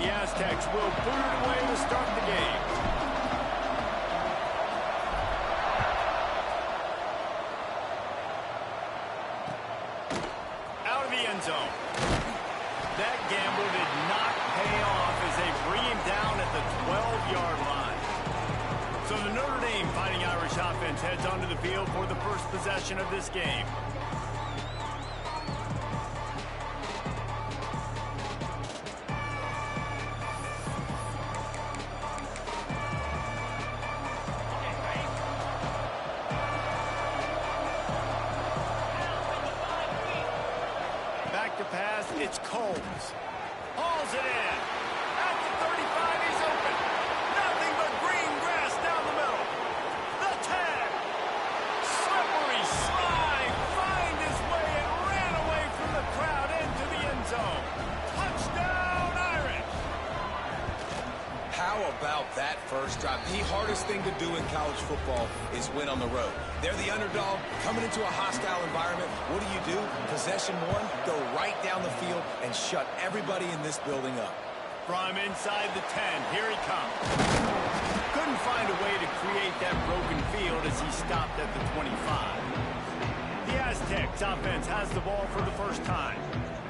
The Aztecs will boot it away to start the game. Out of the end zone. That gamble did not pay off as they bring him down at the 12-yard line. So the Notre Dame Fighting Irish offense heads onto the field for the first possession of this game. Back to pass, it's Coles. Hauls it in. At the 35, he's open. Nothing but green grass down the middle. The tag. Slippery slide. Find his way and ran away from the crowd into the end zone. Touchdown, Irish. How about that first drive? The hardest thing to do in college football is win on the road. They're the underdog, coming into a hostile environment. What do? Possession one, go right down the field and shut everybody in this building up. From inside the 10, here he comes. Couldn't find a way to create that broken field as he stopped at the 25. The Aztecs offense has the ball for the first time.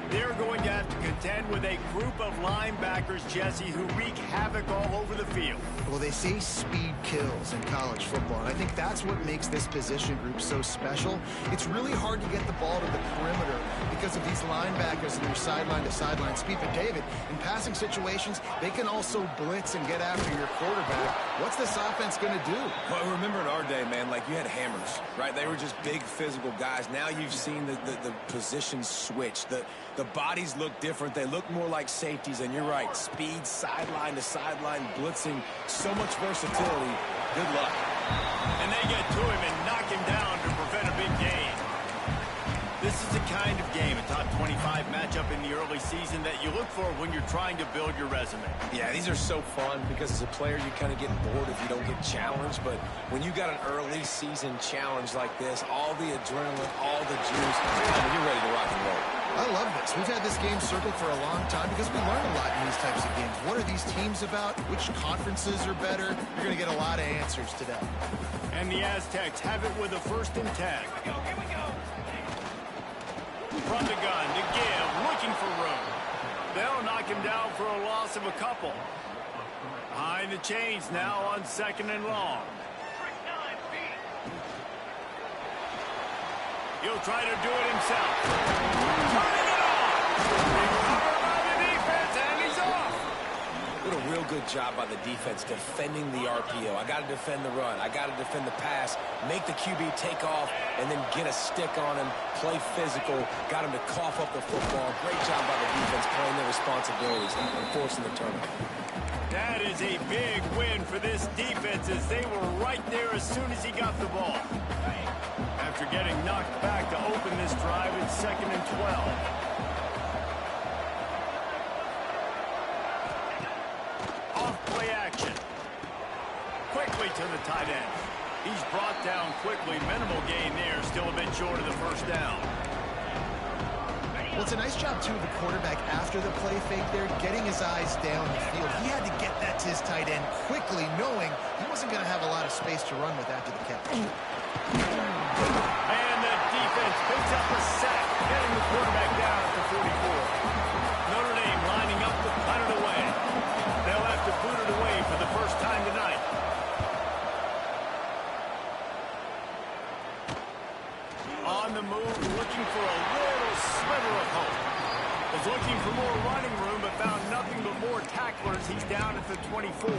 They're going to have to contend with a group of linebackers, Jesse, who wreak havoc all over the field. Well, they say speed kills in college football, and I think that's what makes this position group so special. It's really hard to get the ball to the perimeter because of these linebackers and their sideline-to-sideline speed. But, David, in passing situations, they can also blitz and get after your quarterback. What's this offense going to do? Well, remember in our day, man, like you had hammers, right? They were just big physical guys. Now you've seen the positions switch. The bodies look different. They look more like safeties, and you're right. Speed, sideline to sideline, blitzing, so much versatility. Good luck. And they get to him and knock him down to prevent a big gain. This is the kind of game, a top 25 matchup in the early season that you look for when you're trying to build your resume. Yeah, these are so fun because as a player, you kind of get bored if you don't get challenged. But when you got an early season challenge like this, all the adrenaline, all the juice, you're ready to rock and roll. I love this. We've had this game circled for a long time because we learn a lot in these types of games. What are these teams about? Which conferences are better? You're going to get a lot of answers today. And the Aztecs have it with a 1st and 10. Here we go. From the gun to give, looking for room. They'll knock him down for a loss of a couple. Behind the chains now on 2nd and long. He'll try to do it himself. Turning it on! Recovered by the defense, and he's off! Did a real good job by the defense defending the RPO. I got to defend the run. I got to defend the pass, make the QB take off, and then get a stick on him, play physical, got him to cough up the football. Great job by the defense playing their responsibilities and forcing the turnover. That is a big win for this defense as they were right there as soon as he got the ball. After getting knocked back to open this drive, it's 2nd and 12. Off play action. Quickly to the tight end. He's brought down quickly. Minimal gain there. Still a bit short of the 1st down. Well, it's a nice job, too, of the quarterback after the play fake there, getting his eyes down the field. He had to get that to his tight end quickly, knowing he wasn't going to have a lot of space to run with after the catch. And the defense picks up a sack, getting the quarterback down at the 44. Notre Dame lining up to punt it away. They'll have to boot it away for the first time tonight. On the move, looking for a little sliver of hope. Was looking for more running room, but found nothing but more tacklers. He's down at the 24.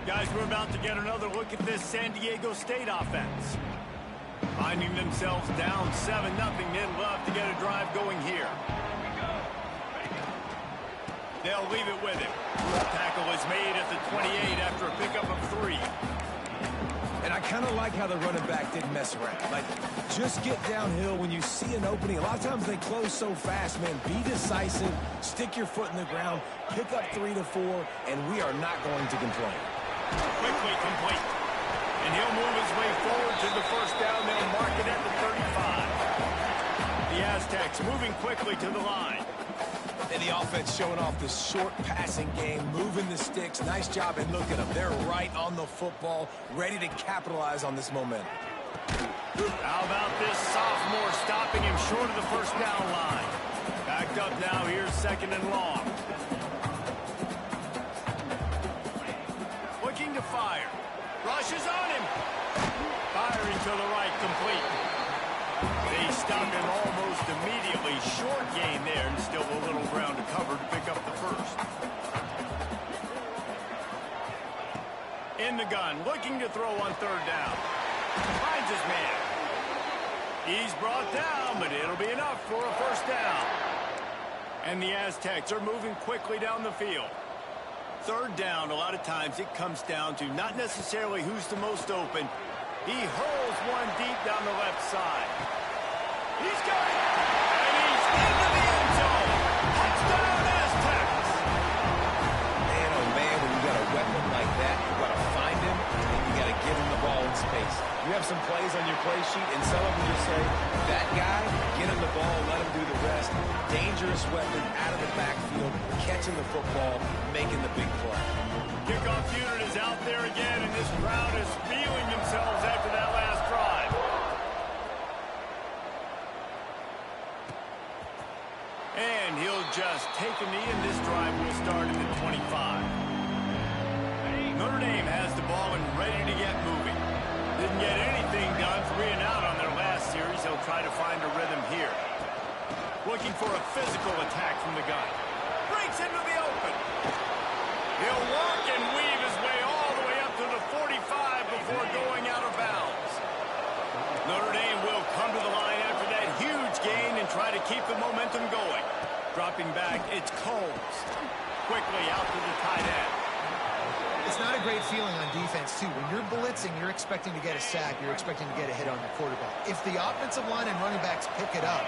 Guys, we're about to get another look at this San Diego State offense. Finding themselves down 7-0, they'd love to get a drive going here. They'll leave it with him. Tackle is made at the 28 after a pickup of 3. And I kind of like how the running back didn't mess around. Like, just get downhill when you see an opening. A lot of times they close so fast, man. Be decisive, stick your foot in the ground, pick up 3 to 4, and we are not going to complain. Quickly complete. And he'll move his way forward to the 1st down. They'll mark it at the 35. The Aztecs moving quickly to the line. And the offense showing off the short passing game, moving the sticks. Nice job, and look at them. They're right on the football, ready to capitalize on this momentum. How about this sophomore stopping him short of the first down line? Backed up now, here's 2nd and long. Looking to fire. Rushes on him. Firing to the right, complete. They stop him almost immediately. Short gain there, and still a little ground to cover to pick up the first. In the gun, looking to throw on 3rd down. Finds his man. He's brought down, but it'll be enough for a first down. And the Aztecs are moving quickly down the field. 3rd down, a lot of times it comes down to not necessarily who's the most open. He hurls one deep down the left side. He's got it! And he's into the end zone! Touchdown, Aztecs! Man, oh man, when you got a weapon like that, you got to find him, and you got to give him the ball in space. You have some plays on your play sheet, and some of them just say, that guy, get him the ball, let him do the rest. Dangerous weapon out of the backfield, catching the football, making the big play. Kickoff unit is out there again, and this crowd is feeling themselves after that last drive. And he'll just take a knee, and this drive will start in the 25. Notre Dame has the ball and ready to get moving. Didn't get anything done, 3 and out on their last series. He'll try to find a rhythm here. Looking for a physical attack from the gun. Breaks into the open. He'll work and weave his way all the way up to the 45 before going out of bounds. Notre Dame will come to the line after that huge gain and try to keep the momentum going. Dropping back, it's Combs. Quickly out to the tight end. It's not a great feeling on defense, too. When you're blitzing, you're expecting to get a sack. You're expecting to get a hit on your quarterback. If the offensive line and running backs pick it up,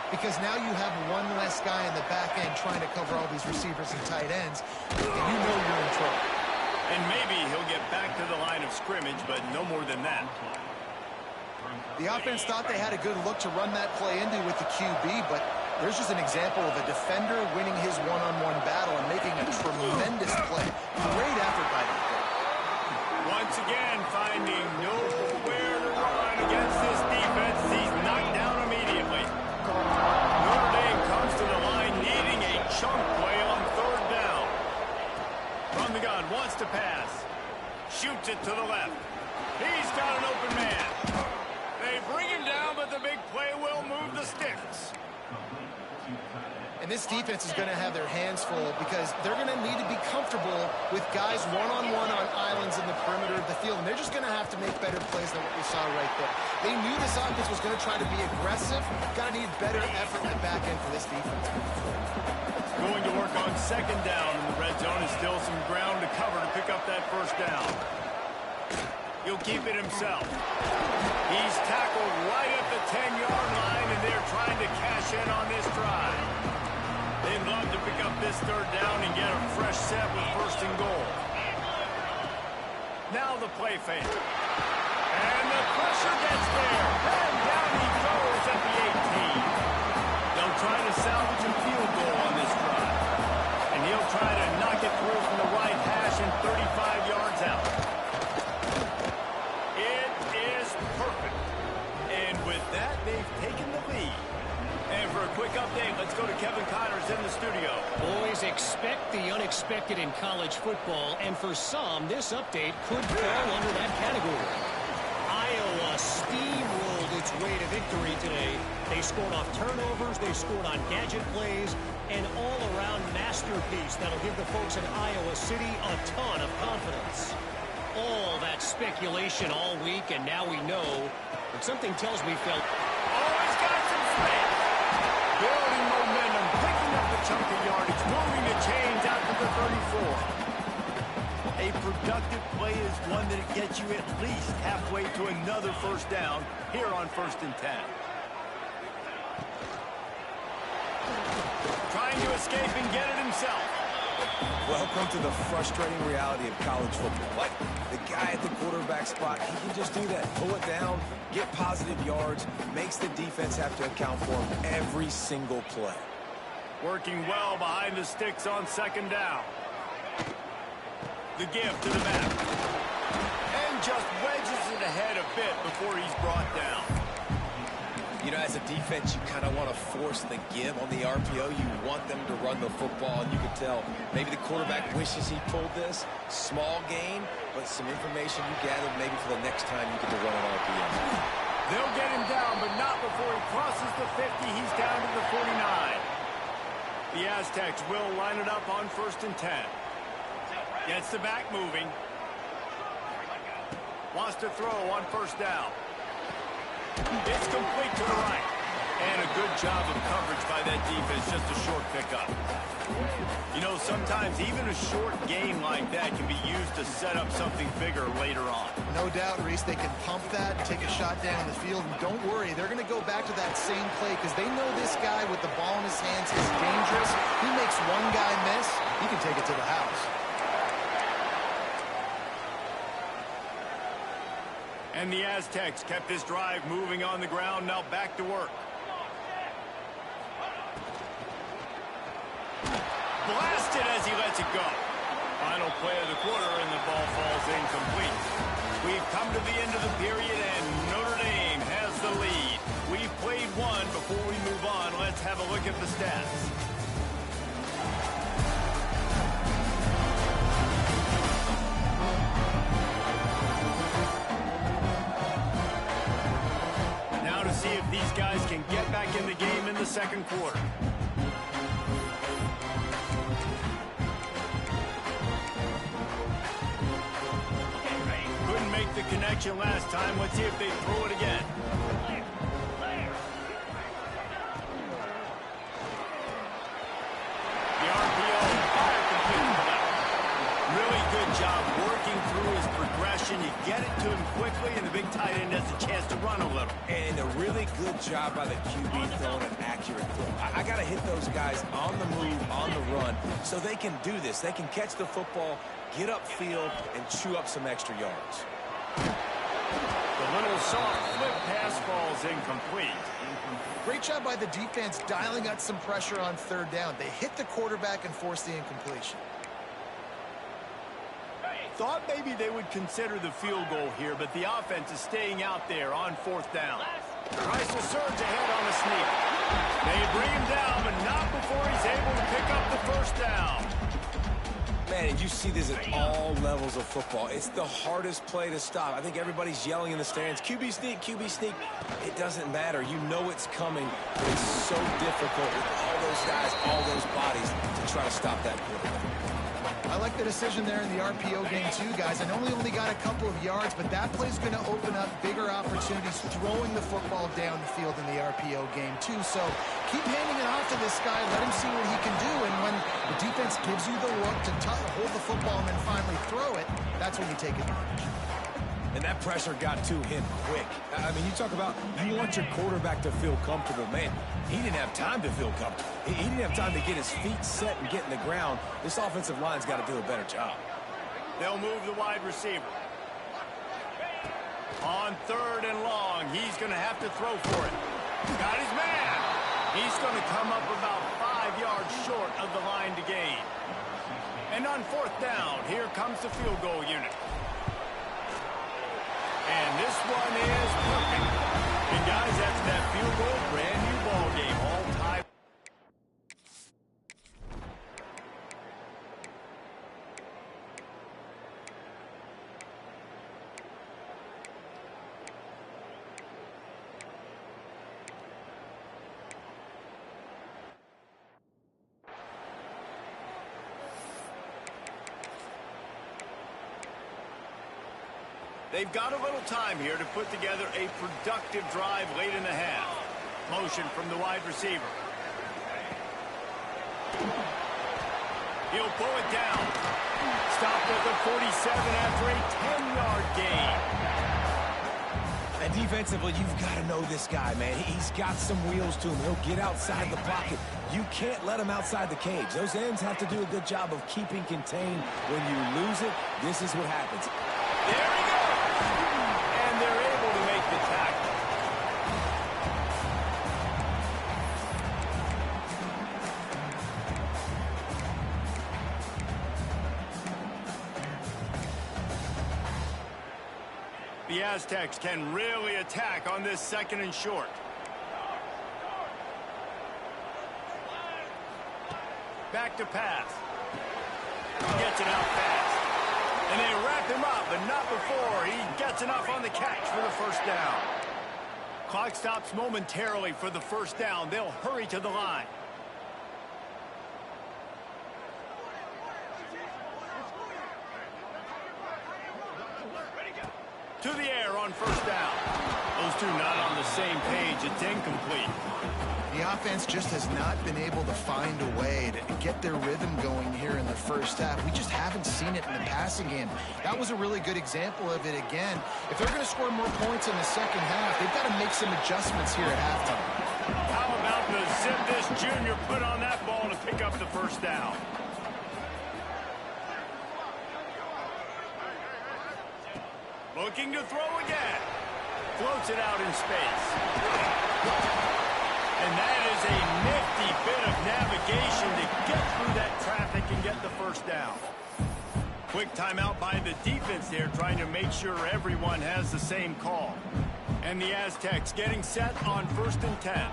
because now you have one less guy in the back end trying to cover all these receivers and tight ends, and you know you're in trouble. And maybe he'll get back to the line of scrimmage, but no more than that. The offense thought they had a good look to run that play into with the QB, but there's just an example of a defender winning his one-on-one battle and making a tremendous play. Great effort by that guy. Once again, finding nowhere to run against this defense. He's knocked down immediately. Notre Dame comes to the line needing a chunk play on 3rd down. From the gun, wants to pass. Shoots it to the left. He's got an open man. They bring him down, but the big play will move the sticks. And this defense is going to have their hands full because they're going to need to be comfortable with guys one-on-one on islands in the perimeter of the field. And they're just going to have to make better plays than what we saw right there. They knew this offense was going to try to be aggressive. Got to need better effort in the back end for this defense. Going to work on 2nd down in the red zone. Is still some ground to cover to pick up that first down. He'll keep it himself. He's tackled right at the 10-yard line, and they're trying to cash in on this drive. They'd love to pick up this 3rd down and get a fresh set with 1st and goal. Now the play fake. And the pressure gets there. And down he goes at the 18. They'll try to salvage a field goal on this drive. And he'll try to knock it through from the right hash and 35 yards out. It is perfect. And with that, they've taken the lead. And for a quick update, let's go to Kevin Connors in the studio. Boys, expect the unexpected in college football, and for some, this update could fall under that category. Iowa steamrolled its way to victory today. They scored off turnovers, they scored on gadget plays, an all-around masterpiece that'll give the folks in Iowa City a ton of confidence. All that speculation all week, and now we know, but something tells me, Phil. Oh, he's got some space. Building momentum, picking up a chunk of yardage, moving the chains out to the 34. A productive play is one that gets you at least halfway to another first down here on 1st and 10. Trying to escape and get it himself. Welcome to the frustrating reality of college football. Like, the guy at the quarterback spot, he can just do that. Pull it down, get positive yards, makes the defense have to account for him every single play. Working well behind the sticks on second down. The give to the back. And just wedges it ahead a bit before he's brought down. You know, as a defense, you kind of want to force the give on the RPO. You want them to run the football, and you can tell maybe the quarterback wishes he pulled this. Small gain, but some information you gathered maybe for the next time you get to run an RPO. They'll get him down, but not before he crosses the 50. He's down to the 49. The Aztecs will line it up on 1st and 10. Gets the back moving. Wants to throw on 1st down. It's complete to the right. And a good job of coverage by that defense, just a short pickup. You know, sometimes even a short gain like that can be used to set up something bigger later on. No doubt, Reese, they can pump that, take a shot down the field, and don't worry, they're going to go back to that same play because they know this guy with the ball in his hands is dangerous. He makes one guy miss, he can take it to the house. And the Aztecs kept this drive moving on the ground, now back to work. Blasted as he lets it go. Final play of the quarter, and the ball falls incomplete. We've come to the end of the period, and Notre Dame has the lead. We've played one. Before we move on, let's have a look at the stats. See if these guys can get back in the game in the second quarter. Couldn't make the connection last time. Let's see if they throw it again. The RPO fire complete to the left. Really good job working through his progression. You get it to him quickly, and the big tight end has a chance to run a little. And a really good job by the QB throwing an accurate throw. I got to hit those guys on the move, on the run, so they can do this. They can catch the football, get upfield, and chew up some extra yards. The little soft flip pass falls incomplete. Great job by the defense dialing up some pressure on 3rd down. They hit the quarterback and forced the incompletion. Thought maybe they would consider the field goal here, but the offense is staying out there on 4th down. Tries to surge ahead on the sneak. They bring him down, but not before he's able to pick up the 1st down. Man, and you see this at all levels of football. It's the hardest play to stop. I think everybody's yelling in the stands, QB sneak, QB sneak. It doesn't matter. You know it's coming, but it's so difficult with all those guys, all those bodies to try to stop that quarterback. I like the decision there in the RPO game too, guys. I know we only got a couple of yards, but that play's going to open up bigger opportunities throwing the football down the field in the RPO game too. So keep handing it off to this guy. Let him see what he can do. And when the defense gives you the look to hold the football and then finally throw it, that's when you take advantage. And that pressure got to him quick. I mean, you talk about you want your quarterback to feel comfortable. Man, he didn't have time to feel comfortable. He didn't have time to get his feet set and get in the ground. This offensive line's got to do a better job. They'll move the wide receiver. On 3rd and long, he's going to have to throw for it. Got his man. He's going to come up about 5 yards short of the line to gain. And on 4th down, here comes the field goal unit. And this one is perfect. And guys, that's that field goal, brand new ball game, all tied. They've got a little time here to put together a productive drive late in the half. Motion from the wide receiver. He'll pull it down. Stopped at the 47 after a 10-yard gain. And defensively, you've got to know this guy, man. He's got some wheels to him. He'll get outside the pocket. You can't let him outside the cage. Those ends have to do a good job of keeping contained. When you lose it, this is what happens. There he goes. And they're able to make the tackle. The Aztecs can really attack on this 2nd and short. Back to pass. Gets it out fast. And they wrap him up, but not before he gets enough on the catch for the 1st down. Clock stops momentarily for the 1st down. They'll hurry to the line. To the air on 1st down. Those two not on the same page. It's incomplete. The offense just has not been able to find a way to get their rhythm going here in the 1st half. We just haven't seen it in the passing game. That was a really good example of it again. If they're going to score more points in the 2nd half, they've got to make some adjustments here at halftime. How about the zip this junior put on that ball to pick up the 1st down? Looking to throw again. Floats it out in space. And that is a nifty bit of navigation to get through that traffic and get the 1st down. Quick timeout by the defense there, trying to make sure everyone has the same call. And the Aztecs getting set on 1st and 10.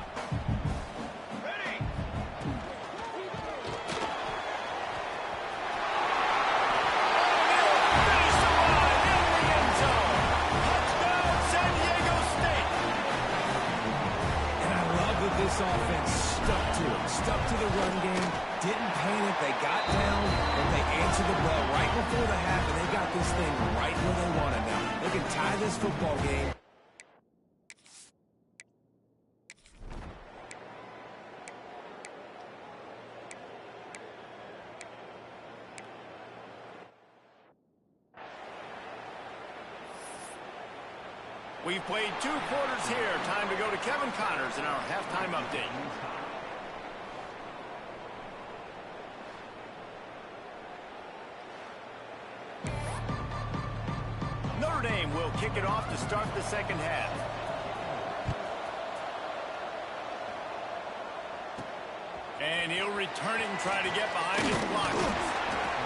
This offense stuck to the run game, didn't panic, they got down, and they answered the bell right before the half, and they got this thing right where they want it now. They can tie this football game. We've played 2 quarters here. Time to go to Kevin Connors in our halftime update. Notre Dame will kick it off to start the 2nd half. And he'll return it and try to get behind his blockers.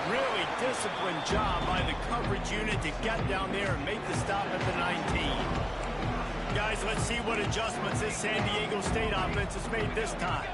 Really disciplined job by the coverage unit to get down there and make the stop at the 19. Guys, let's see what adjustments this San Diego State offense has made this time.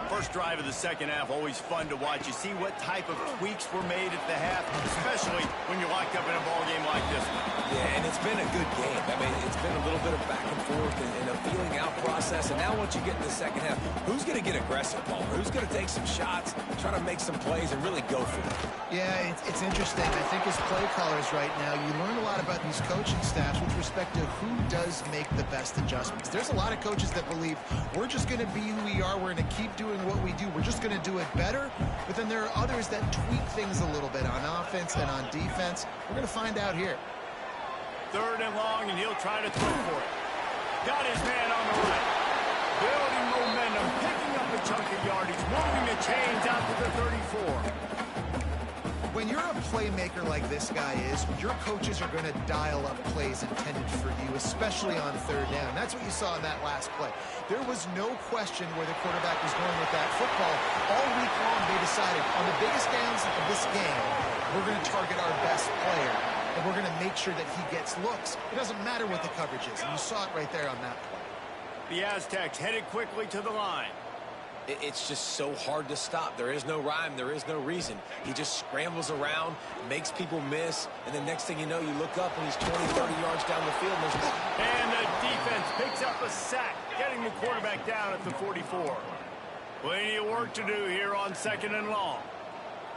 First drive of the 2nd half, always fun to watch. You see what type of tweaks were made at the half, especially when you're locked up in a ball game like this one. Yeah, and it's been a good game. I mean, it's been a little bit of back and forth and a feeling out process. And now once you get in the 2nd half, who's going to get aggressive, Paul? Who's going to take some shots, try to make some plays, and really go for it? Yeah, it's interesting. I think as play callers right now, you learn a lot about these coaching staffs with respect to who does make the best adjustments. There's a lot of coaches that believe we're just going to be who we are. We're going to keep doing what we do. We're just going to do it better. But then there are others that tweak things a little bit on offense and on defense. We're going to find out here. 3rd and long, and he'll try to throw for it. Got his man on the right. Building momentum, picking up a chunk of yardage, moving the chains out to the 34. When you're a playmaker like this guy is, your coaches are going to dial up plays intended for you, especially on 3rd down. That's what you saw in that last play. There was no question where the quarterback was going with that football. All week long, they decided on the biggest downs of this game, we're going to target our best player, and we're going to make sure that he gets looks. It doesn't matter what the coverage is, and you saw it right there on that play. The Aztecs headed quickly to the line. It's just so hard to stop. There is no rhyme. There is no reason. He just scrambles around, makes people miss, and the next thing you know, you look up and he's 20, 30 yards down the field. And the defense picks up a sack, getting the quarterback down at the 44. Plenty of work to do here on 2nd and long.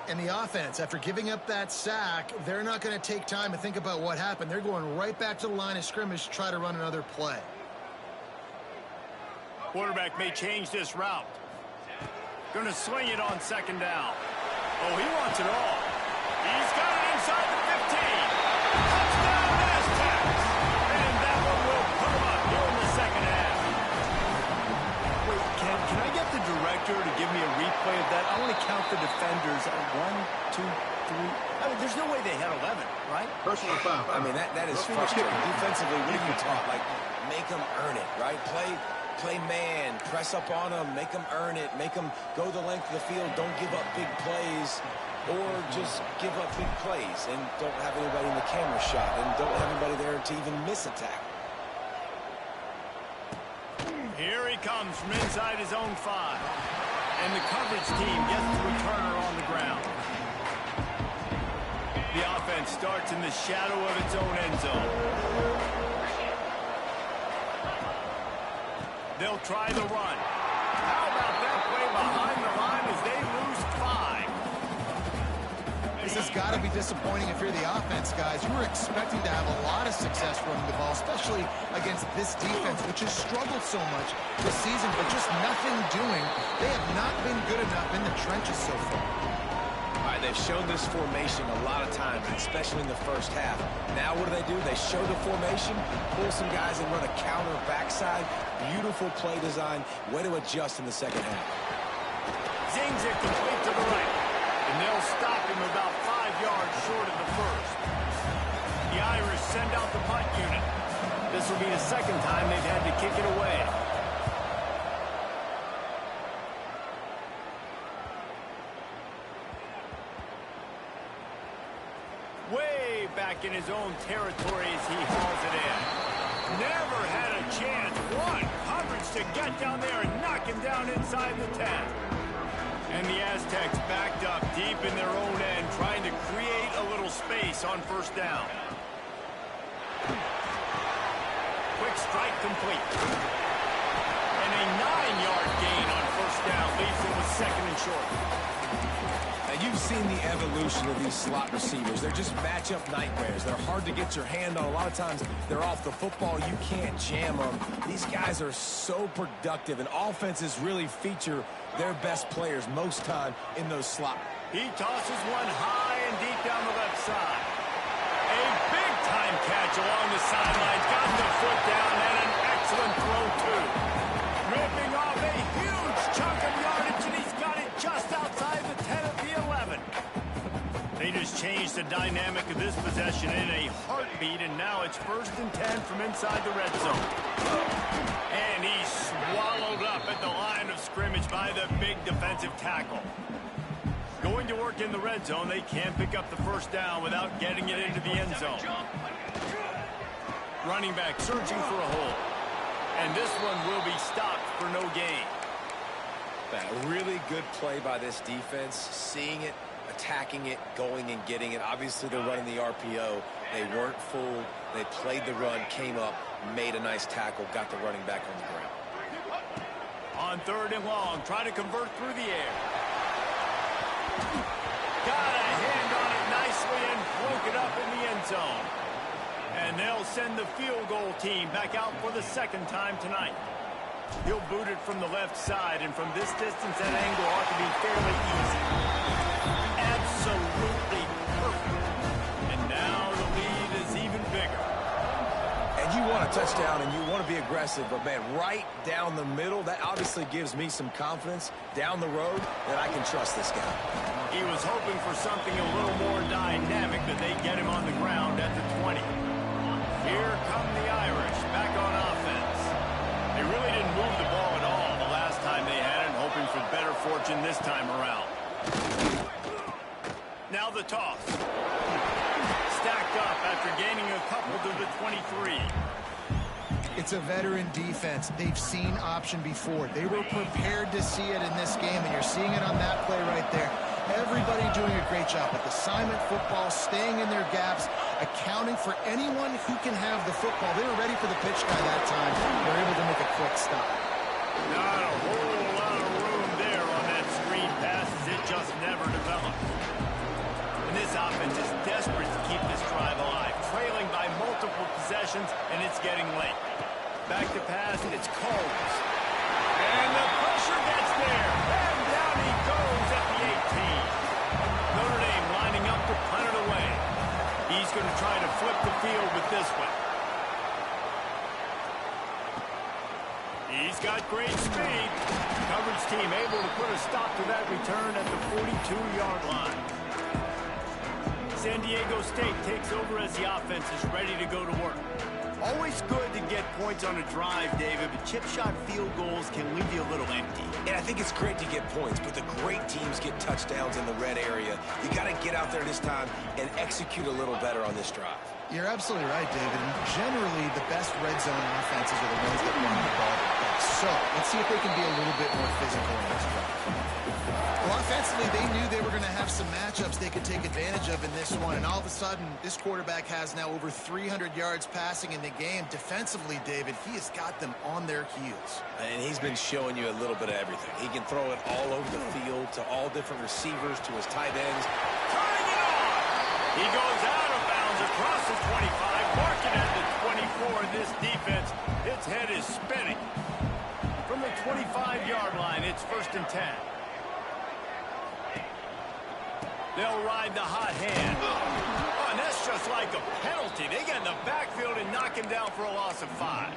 And the offense, after giving up that sack, they're not going to take time to think about what happened. They're going right back to the line of scrimmage to try to run another play. Quarterback may change this route. Going to swing it on 2nd down. Oh, he wants it all. He's got it inside the 15. Touchdown, Aztecs. And that one will put him up here in the 2nd half. Wait, can I get the director to give me a replay of that? I want to count the defenders. 1, 2, 3. I mean, there's no way they had 11, right? Personal foul. I mean, that is frustrating. Defensively, what are you taught? Like, make them earn it, right? Play man, press up on them, make them earn it, make them go the length of the field, don't give up big plays, or just give up big plays and don't have anybody in the camera shot and don't have anybody there to even miss a tackle. Here he comes from inside his own 5. And the coverage team gets the returner on the ground. The offense starts in the shadow of its own end zone. They'll try the run. How about that play behind the line as they lose 5? This has got to be disappointing if you're the offense, guys. You were expecting to have a lot of success running the ball, especially against this defense, which has struggled so much this season, but just nothing doing. They have not been good enough in the trenches so far. All right, they've shown this formation a lot of times, especially in the first half. Now what do? They show the formation, pull some guys and run a counter backside. Beautiful play design. Way to adjust in the second half. Zings it complete to the right. And they'll stop him about 5 yards short of the first. The Irish send out the punt unit. This will be the second time they've had to kick it away. Way back in his own territory as he hauls it in. Never had a chance. One coverage to get down there and knock him down inside the 10. And the Aztecs backed up deep in their own end, trying to create a little space on first down. Quick strike complete. And a 9-yard gain on first down leaves them with second and short. Now, you've seen the evolution of these slot receivers. They're just matchup nightmares. They're hard to get your hand on. A lot of times, they're off the football. You can't jam them. These guys are so productive, and offenses really feature their best players most time in those slot. He tosses one high and deep down the left side. A big-time catch along the sidelines. Got the foot down and an excellent throw, too. Ripping off a huge chunk of yardage, and he's got it just outside the 10 of the 11. They just changed the dynamic of this possession in a heartbeat, and now it's 1st and 10 from inside the red zone. And he's swallowed up at the line of scrimmage by the big defensive tackle. Going to work in the red zone, they can't pick up the first down without getting it into the end zone. Running back searching for a hole. And this one will be stopped for no gain. A really good play by this defense, seeing it, attacking it, going and getting it. Obviously, they're running the RPO. They weren't fooled. They played the run, came up, made a nice tackle, got the running back on the ground. On 3rd and long, trying to convert through the air. Got a hand on it nicely and broke it up in the end zone. And they'll send the field goal team back out for the second time tonight. He'll boot it from the left side, and from this distance, that angle ought to be fairly easy. Absolutely perfect. And now the lead is even bigger. And you want a touchdown, and you want to be aggressive, but, man, right down the middle, that obviously gives me some confidence down the road that I can trust this guy. He was hoping for something a little more dynamic, but they get him on the ground at the 20. Here come the Irish back on offense. They really didn't move the ball at all the last time they had it, hoping for better fortune this time around. Now the toss. Stacked up after gaining a couple to the 23. It's a veteran defense. They've seen option before. They were prepared to see it in this game, and you're seeing it on that play right there. Everybody doing a great job with assignment football, staying in their gaps, accounting for anyone who can have the football. They were ready for the pitch guy that time. They're able to make a quick stop. Not a whole lot of room there on that screen pass as it just never developed. And this offense is desperate to keep this drive alive, trailing by multiple possessions, and it's getting late. Back to pass, it's Combs. And the pressure gets there. And down he goes at the 18. Notre Dame lining up to punt it away. He's going to try to flip the field with this one. He's got great speed. Coverage team able to put a stop to that return at the 42-yard line. San Diego State takes over as the offense is ready to go to work. Always good to get points on a drive, David, but chip shot field goals can leave you a little empty. And I think it's great to get points, but the great teams get touchdowns in the red area. You got to get out there this time and execute a little better on this drive. You're absolutely right, David. And generally, the best red zone offenses are the ones that run the ball the best. So let's see if they can be a little bit more physical in this drive. Well, offensively, they knew they were going to have some matchups they could take advantage of in this one. And all of a sudden, this quarterback has now over 300 yards passing in the game. Defensively, David, he has got them on their heels. And he's been showing you a little bit of everything. He can throw it all over the field to all different receivers, to his tight ends. Turning it on! He goes out of bounds across the 25, marking at the 24. This defense, its head is spinning. From the 25-yard line, it's 1st and 10. They'll ride the hot hand. Oh, and that's just like a penalty. They get in the backfield and knock him down for a loss of 5.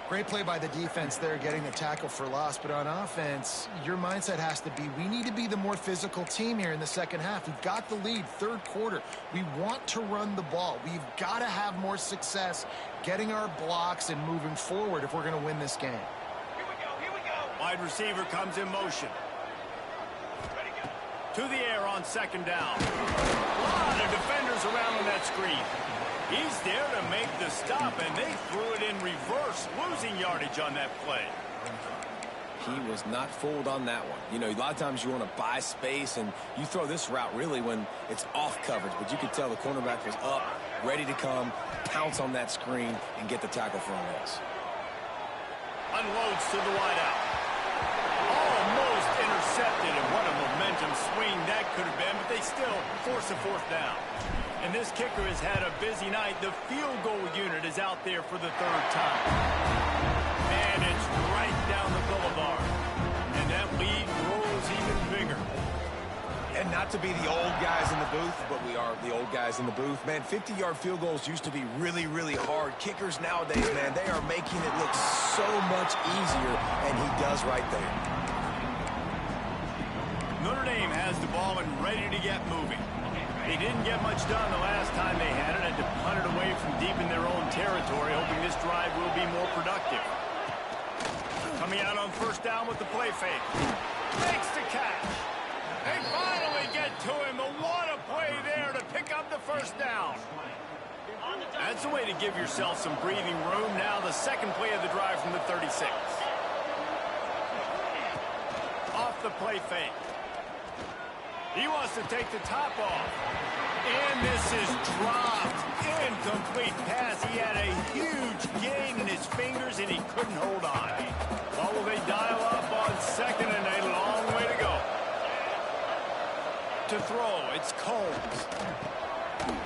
Great play by the defense there, getting the tackle for loss. But on offense, your mindset has to be, we need to be the more physical team here in the second half. We've got the lead, third quarter. We want to run the ball. We've got to have more success getting our blocks and moving forward if we're going to win this game. Here we go. Wide receiver comes in motion. To the air on 2nd down. A lot of defenders around on that screen. He's there to make the stop, and they threw it in reverse, losing yardage on that play. He was not fooled on that one. You know, a lot of times you want to buy space, and you throw this route really when it's off coverage. But you could tell the cornerback was up, ready to come, pounce on that screen, and get the tackle for a loss. Unloads to the wideout. Almost intercepted, and what a momentum swing that could have been, but they still force a 4th down. And this kicker has had a busy night. The field goal unit is out there for the 3rd time. And it's right down the boulevard. And that lead grows even bigger. And not to be the old guys in the booth, but we are the old guys in the booth. Man, 50-yard field goals used to be really, really hard. Kickers nowadays, man, they are making it look so much easier, and he does right there. Notre Dame has the ball and ready to get moving. They didn't get much done the last time they had it, and to punt it away from deep in their own territory, hoping this drive will be more productive. Coming out on 1st down with the play fake. Makes the catch. They finally get to him. A lot of play there to pick up the 1st down. That's a way to give yourself some breathing room. Now the 2nd play of the drive from the 36. Off the play fake. He wants to take the top off. And this is dropped. Incomplete pass. He had a huge gain in his fingers, and he couldn't hold on. What will they dial up on 2nd and a long way to go? To throw, it's Combs.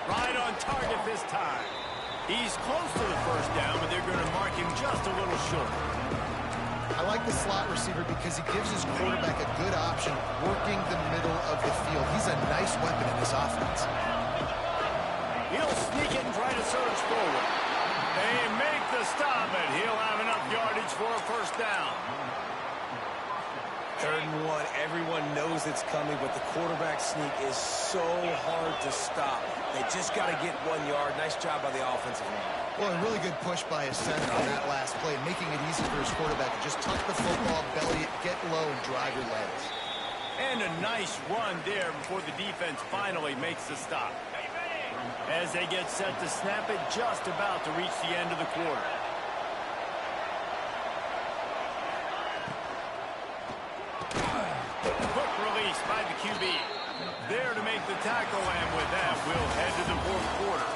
Right on target this time. He's close to the 1st down, but they're going to mark him just a little short. I like the slot receiver because he gives his quarterback a good option working the middle of the field. He's a nice weapon in this offense. He'll sneak it and try to surge forward. They make the stop, but he'll have enough yardage for a 1st down. 3rd and 1. Everyone knows it's coming, but the quarterback sneak is so hard to stop. They just got to get 1 yard. Nice job by the offensive line. Well, a really good push by his center on that last play, making it easy for his quarterback to just tuck the football, belly it, get low, and drive your legs. And a nice run there before the defense finally makes the stop. As they get set to snap it, just about to reach the end of the quarter. Quick release by the QB. There to make the tackle, and with that, we'll head to the 4th quarter.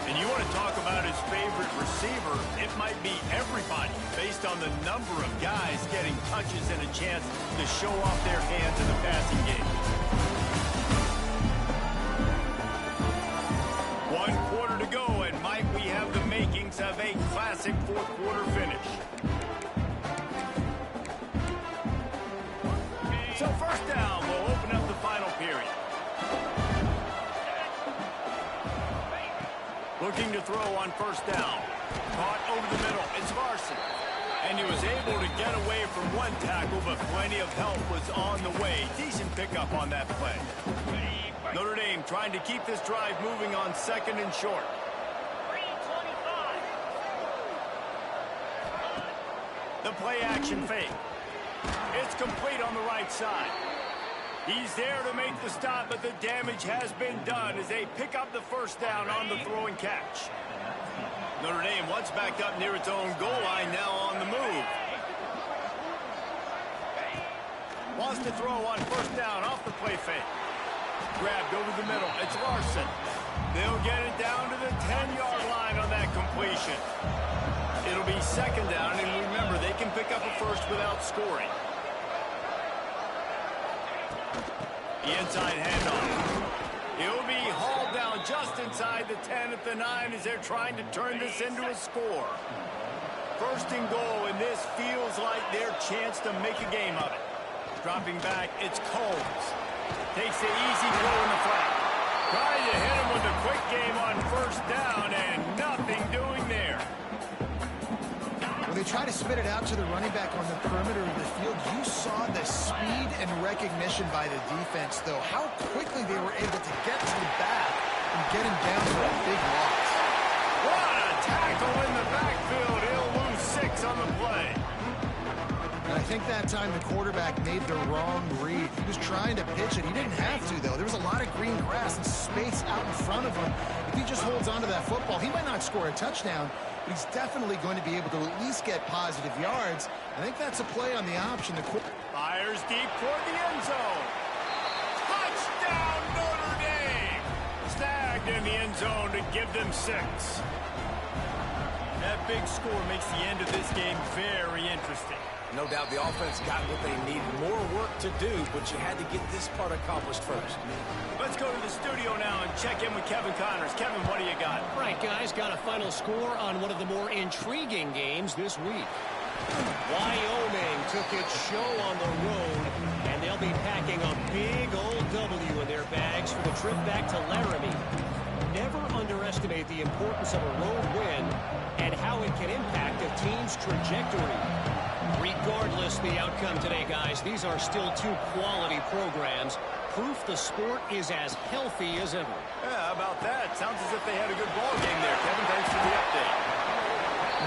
And you want to talk about his favorite receiver, it might be everybody, based on the number of guys getting touches and a chance to show off their hands in the passing game. 1 quarter to go, and Mike, we have the makings of a classic 4th quarter finish. So 1st down will open up the final period. Looking to throw on 1st down. Caught over the middle. It's Larson. And he was able to get away from 1 tackle, but plenty of help was on the way. Decent pickup on that play. Notre Dame trying to keep this drive moving on 2nd and short. The play action fake. It's complete on the right side. He's there to make the stop, but the damage has been done as they pick up the first down on the throw and catch. Notre Dame, once backed up near its own goal line, now on the move. Wants to throw on first down off the play fake. Grabbed over the middle. It's Larson. They'll get it down to the 10-yard line on that completion. It'll be second down, and remember, they can pick up a first without scoring. The inside handoff. He'll be hauled down just inside the 10 at the 9 as they're trying to turn this into a score. First and goal, and this feels like their chance to make a game of it. Dropping back, it's Combs. Takes the easy throw in the flat. Trying to hit him with a quick game on first down, and nothing doing there. When they try to spit it out to the running back on the perimeter of the field, you saw the speed and recognition by the defense, though. How quickly they were able to get to the back and get him down for a big loss. What a tackle in the backfield. He'll lose 6 on the play. And I think that time the quarterback made the wrong read. He was trying to pitch it. He didn't have to, though. There was a lot of green grass and space out in front of him. If he just holds onto that football, he might not score a touchdown, but he's definitely going to be able to at least get positive yards. I think that's a play on the option. Fires deep toward the end zone. Touchdown, Notre Dame! Snagged in the end zone to give them 6. That big score makes the end of this game very interesting. No doubt the offense got what they need. More work to do, but you had to get this part accomplished first. Let's go to the studio now and check in with Kevin Connors. Kevin, what do you got? Right, guys, got a final score on one of the more intriguing games this week. Wyoming took its show on the road, and they'll be packing a big old W in their bags for the trip back to Laramie. Never underestimate the importance of a road win and how it can impact a team's trajectory. Regardless the outcome today, guys, these are still 2 quality programs. Proof the sport is as healthy as ever. Yeah, how about that? Sounds as if they had a good ball game there. Kevin, thanks for the update.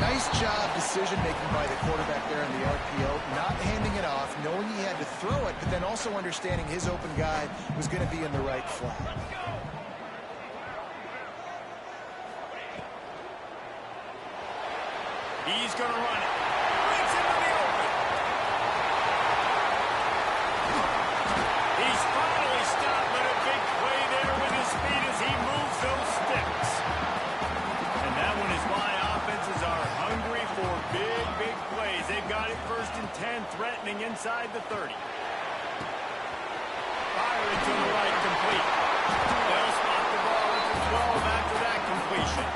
Nice job decision-making by the quarterback there in the RPO, not handing it off, knowing he had to throw it, but then also understanding his open guy was going to be in the right flat. He's going to run it. Breaks into the open. He's finally stopped, but a big play there with his speed as he moves those sticks. And that one is why offenses are hungry for big, big plays. They've got it 1st and 10, threatening inside the 30. Firing to the right, complete. They'll spot the ball at the 12 after that completion.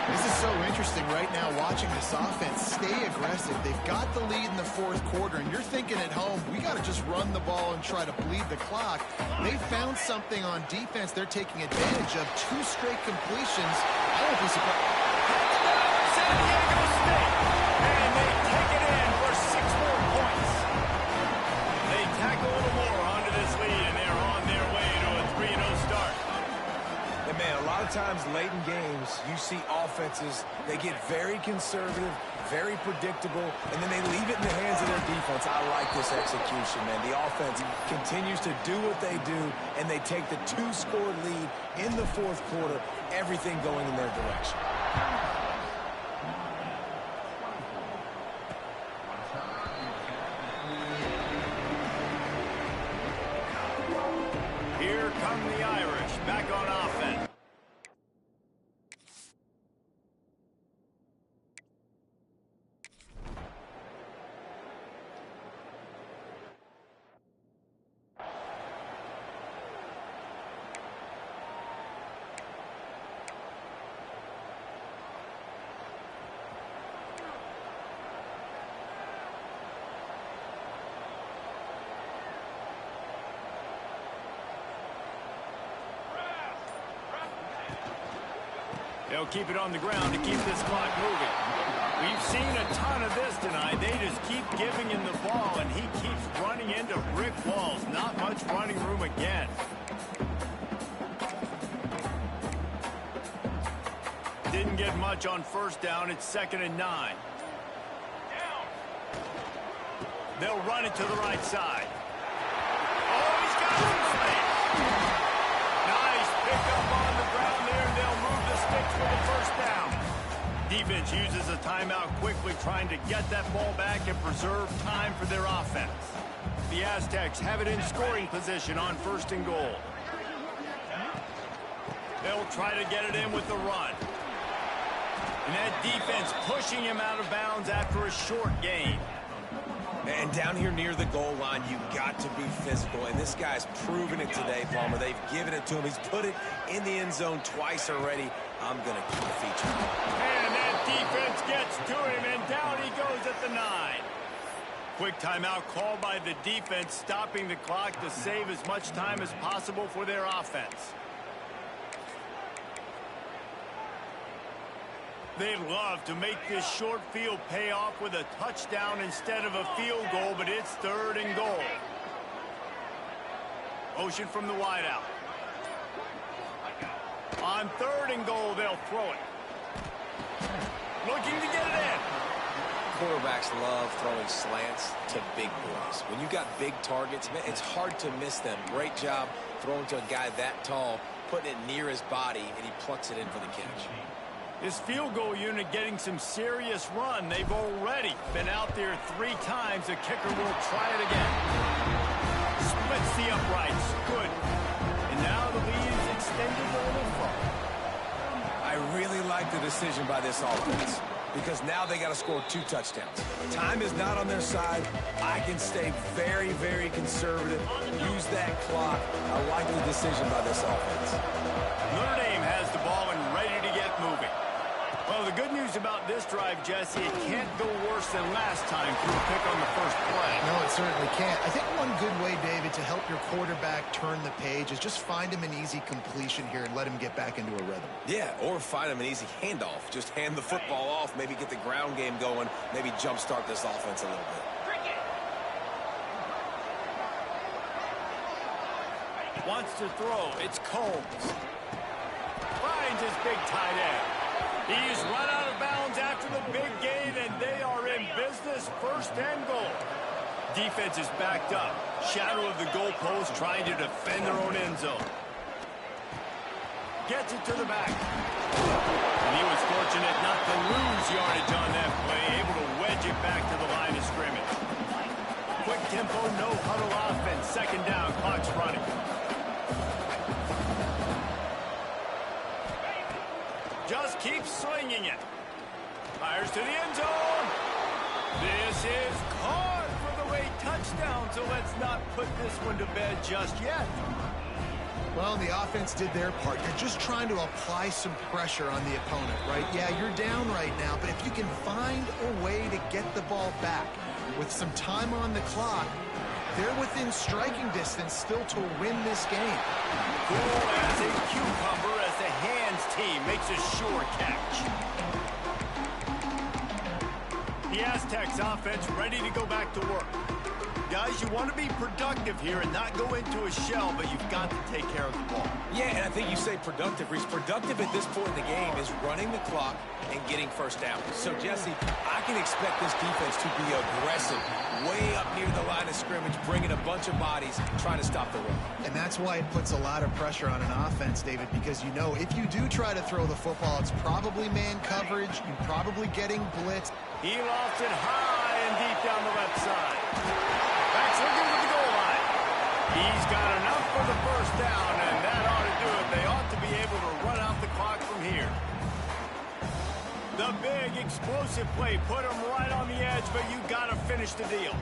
This is so interesting right now watching this offense stay aggressive. They've got the lead in the 4th quarter, and you're thinking at home, we got to just run the ball and try to bleed the clock. They found something on defense. They're taking advantage of 2 straight completions. I won't be surprised. San Diego State, and they take it in for 6 more points. They tack a little more onto this lead, and they're on their way to a 3-0 start. And man, a lot of times late in games, you see offenses, they get very conservative, very predictable, and then they leave it in the hands of their defense. I like this execution, man. The offense continues to do what they do, and they take the 2-score lead in the 4th quarter, everything going in their direction. Here come the Irish, back on offense. They'll keep it on the ground to keep this clock moving. We've seen a ton of this tonight. They just keep giving him the ball, and he keeps running into brick walls. Not much running room again. Didn't get much on first down. It's 2nd and 9. They'll run it to the right side. Oh, he's got some space. Nice pickup on the ground there. They'll move the sticks for the first down. Defense uses a timeout quickly, trying to get that ball back and preserve time for their offense. The Aztecs have it in scoring position on 1st and goal. They'll try to get it in with the run. And that defense pushing him out of bounds after a short gain. And down here near the goal line, you've got to be physical. And this guy's proven it today, Palmer. They've given it to him. He's put it in the end zone twice already. I'm going to keep featuring him. And that defense gets to him, and down he goes at the 9. Quick timeout called by the defense, stopping the clock to save as much time as possible for their offense. They'd love to make this short field pay off with a touchdown instead of a field goal, but it's 3rd and goal. Motion from the wideout. On 3rd and goal, they'll throw it. Looking to get it in. Quarterbacks love throwing slants to big boys. When you got big targets, man, it's hard to miss them. Great job throwing to a guy that tall, putting it near his body, and he plucks it in for the catch. This field goal unit getting some serious run. They've already been out there 3 times. The kicker will try it again. Splits the uprights. Good. And now the lead is extended a little further. I really like the decision by this offense because now they got to score 2 touchdowns. Time is not on their side. I can stay very, very conservative. Use that clock. I like the decision by this offense. Notre Dame has the ball and ready to get moving. Well, the good news about this drive, Jesse, it can't go worse than last time through a pick on the first play. No, it certainly can't. I think one good way, David, to help your quarterback turn the page is just find him an easy completion here and let him get back into a rhythm. Yeah, or find him an easy handoff. Just hand the football off, maybe get the ground game going, maybe jumpstart this offense a little bit. Wants to throw. It's Combs. Finds his big tight end. He's run out of bounds after the big gain, and they are in business, 1st and goal. Defense is backed up. Shadow of the goalpost trying to defend their own end zone. Gets it to the back. And he was fortunate not to lose yardage on that play, able to wedge it back to the line of scrimmage. Quick tempo, no huddle offense. 2nd down, clock's running. Just keeps swinging it. Fires to the end zone. This is caught for the late touchdown, so let's not put this one to bed just yet. Well, the offense did their part. You're just trying to apply some pressure on the opponent, right? Yeah, you're down right now, but if you can find a way to get the ball back with some time on the clock, they're within striking distance still to win this game. Cool as a cucumber as the hands team makes a sure catch. The Aztecs offense ready to go back to work. Guys, you want to be productive here and not go into a shell, but you've got to take care of the ball. Yeah, and I think you say productive. Reese, productive at this point in the game is running the clock and getting first down. So, Jesse, I can expect this defense to be aggressive, way up near the line of scrimmage, bringing a bunch of bodies, trying to stop the run. And that's why it puts a lot of pressure on an offense, David, because you know if you do try to throw the football, it's probably man coverage, you're probably getting blitzed. He lofts it high and deep down the left side. Backs looking for the goal line. He's got enough for the first down, and that ought to do it. They ought to be able to run out the clock from here. The big explosive play put him right on the edge, but you got to finish the deal.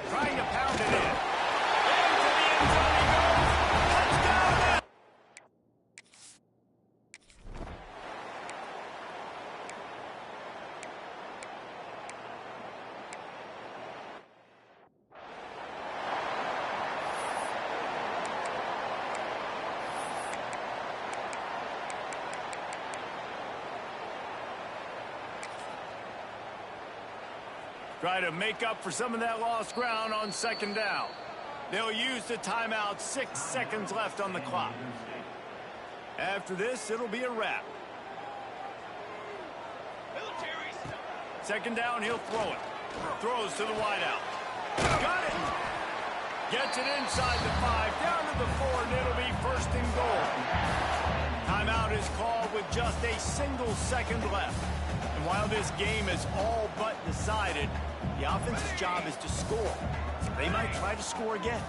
Trying to pound it in. Into the end zone he goes. Touchdown! Try to make up for some of that lost ground on 2nd down. They'll use the timeout. 6 seconds left on the clock. After this, it'll be a wrap. 2nd down, he'll throw it. Throws to the wideout. Got it. Gets it inside the 5, down to the 4, and it'll be first and goal. Timeout is called with just a single second left. And while this game is all but decided, the offense's job is to score. They might try to score again.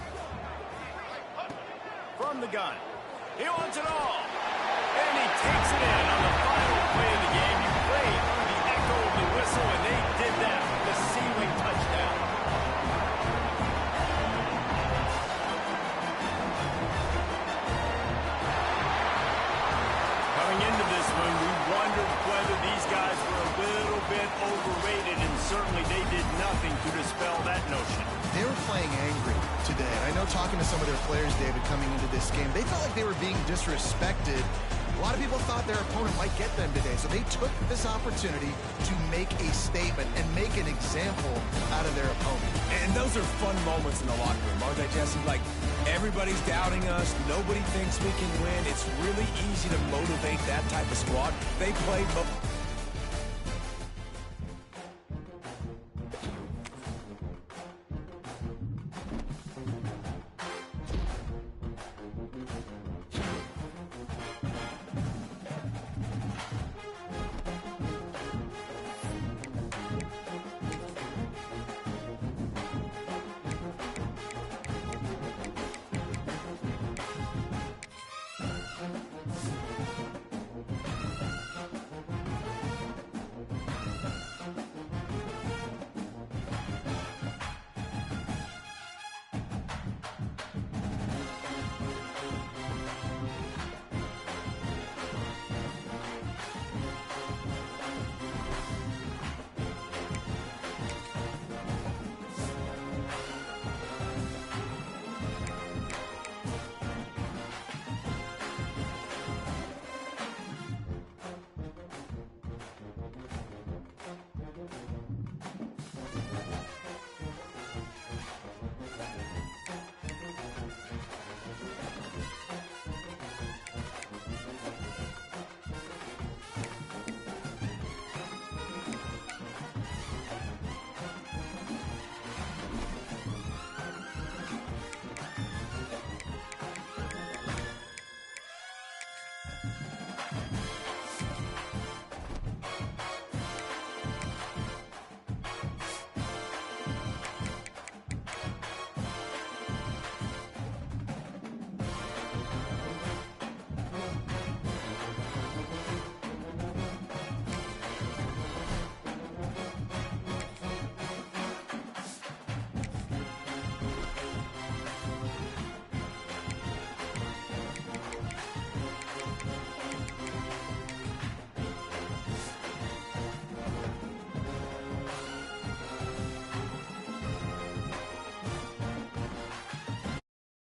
From the gun. He wants it all. And he takes it in on the final play of the game. You played the echo of the whistle, and they did that with the ceiling touchdown. Coming into this one, we wondered whether these guys were a little bit overrated, and certainly they did nothing to dispel that notion. They were playing angry today. And I know talking to some of their players, David, coming into this game, they felt like they were being disrespected. A lot of people thought their opponent might get them today, so they took this opportunity to make a statement and make an example out of their opponent. And those are fun moments in the locker room, aren't they, Jesse? Like, everybody's doubting us. Nobody thinks we can win. It's really easy to motivate that type of squad. They played